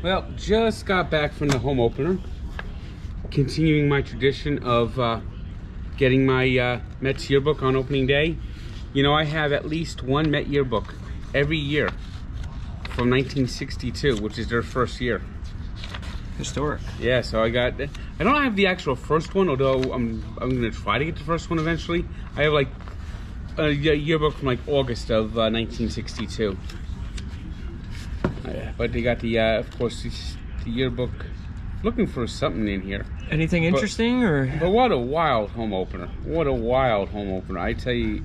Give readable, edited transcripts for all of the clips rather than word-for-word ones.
Well, just got back from the home opener. Continuing my tradition of getting my Mets yearbook on opening day. You know, I have at least one Met yearbook every year from 1962, which is their first year. Historic. Yeah, so I don't have the actual first one, although I'm gonna try to get the first one eventually. I have like a yearbook from like August of 1962. But they got the, of course, the yearbook. Looking for something in here. Anything interesting, or? But what a wild home opener! What a wild home opener! I tell you,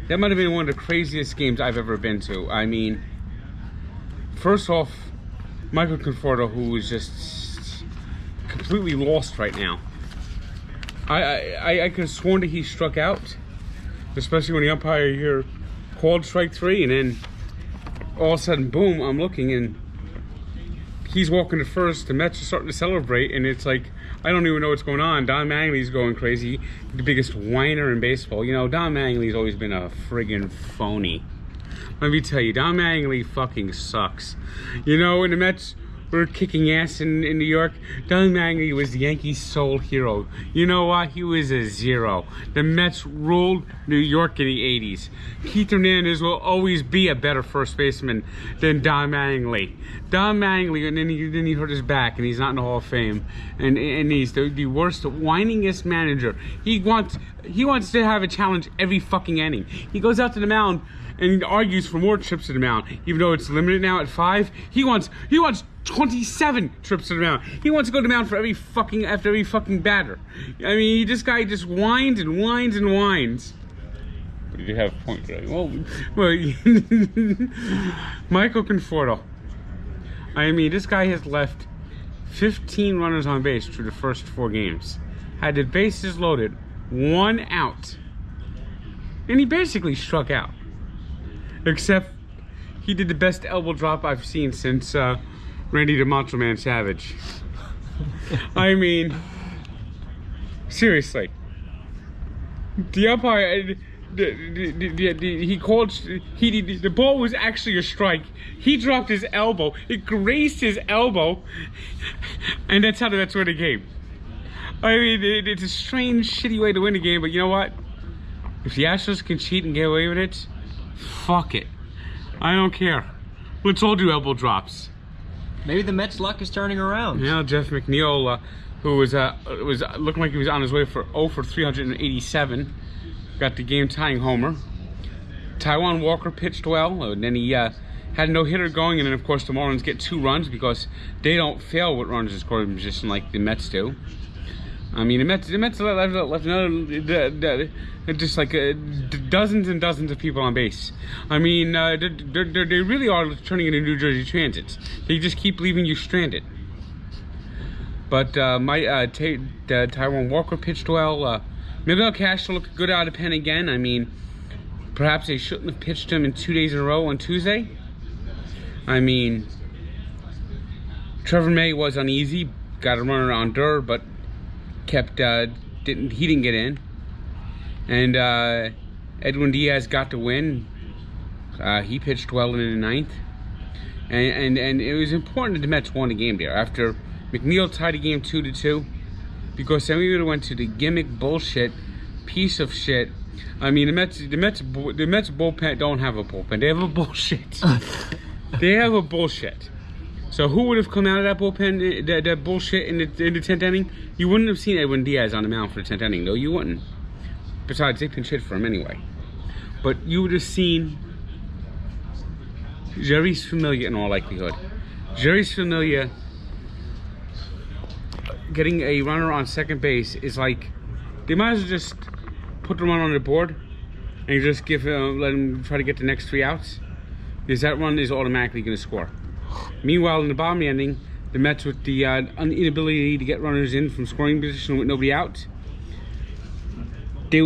that might have been one of the craziest games I've ever been to. I mean, first off, Michael Conforto, who is just completely lost right now. I could have sworn that he struck out, especially when the umpire here called strike three, and then all of a sudden, boom! I'm looking, and he's walking to first. The Mets are starting to celebrate, and it's like, I don't even know what's going on. Don Mattingly's going crazy, the biggest whiner in baseball. You know, Don Mattingly's always been a friggin' phony. Let me tell you, Don Mattingly fucking sucks. You know, when the Mets were kicking ass in New York, Don Mattingly was the Yankees' sole hero. You know what? He was a zero. The Mets ruled New York in the 80s. Keith Hernandez will always be a better first baseman than Don Mattingly. Don Mattingly, and then he hurt his back, and he's not in the Hall of Fame. And he's the worst, whiningest manager. He wants to have a challenge every fucking inning. He goes out to the mound and argues for more trips to the mound, even though it's limited now at 5. He wants 27 trips to the mound. He wants to go to the mound for after every fucking batter. I mean, this guy just whines and whines and whines. But you have a point, right? Well, Michael Conforto. I mean, this guy has left 15 runners on base through the first 4 games. Had the bases loaded, 1 out. And he basically struck out. Except he did the best elbow drop I've seen since Randy the Macho Man Savage. I mean, seriously. The umpire, he called, the ball was actually a strike. He dropped his elbow. It grazed his elbow. And that's how the Mets win the game. I mean, it's a strange, shitty way to win the game, but you know what? If the Astros can cheat and get away with it, fuck it. I don't care. Let's all do elbow drops. Maybe the Mets' luck is turning around. Now Jeff McNeil, who was looking like he was on his way for 0 for 387, got the game-tying homer. Taijuan Walker pitched well, and then he had a no-hitter going, and then of course the Marlins get 2 runs because they don't fail with runners in scoring position like the Mets do. I mean, the Mets left another, just like dozens and dozens of people on base. I mean, they really are turning into New Jersey Transits. They just keep leaving you stranded. But Taijuan Walker pitched well. Miguel Castro looked good out of the pen again. I mean, perhaps they shouldn't have pitched him in 2 days in a row on Tuesday. I mean, Trevor May was uneasy, got a runner on Durr, but didn't get in. And Edwin Diaz got the win. He pitched well in the 9th. And it was important that the Mets won the game there after McNeil tied the game 2-2, because then we would have went to the gimmick bullshit piece of shit. I mean, the Mets bullpen don't have a bullpen. They have a bullshit. They have a bullshit. So who would have come out of that bullpen, that bullshit in the 10th inning? You wouldn't have seen Edwin Diaz on the mound for the 10th inning, though. You wouldn't. Besides, they pinch hit for him anyway. But you would have seen Jeurys Familia in all likelihood. Jeurys Familia getting a runner on second base is like, they might as well just put the runner on the board and just let him try to get the next 3 outs, because that run is automatically going to score. Meanwhile, in the bottom inning, the Mets, with the inability to get runners in from scoring position with nobody out, they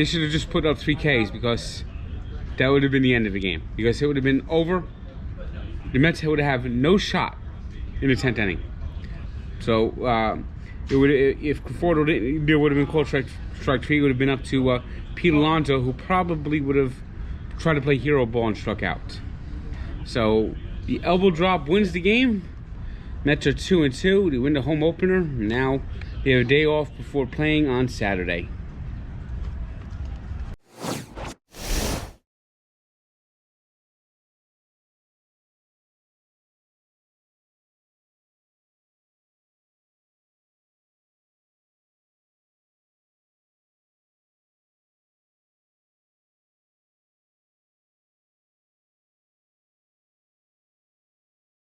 should have just put up 3 Ks, because that would have been the end of the game. Because it would have been over. The Mets would have no shot in the 10th inning. So if Conforto there would have been called strike 3, it would have been up to Pete Alonso, who probably would have tried to play hero ball and struck out. So The elbow drop wins the game. Mets are 2-2. They win the home opener. Now they have a day off before playing on Saturday.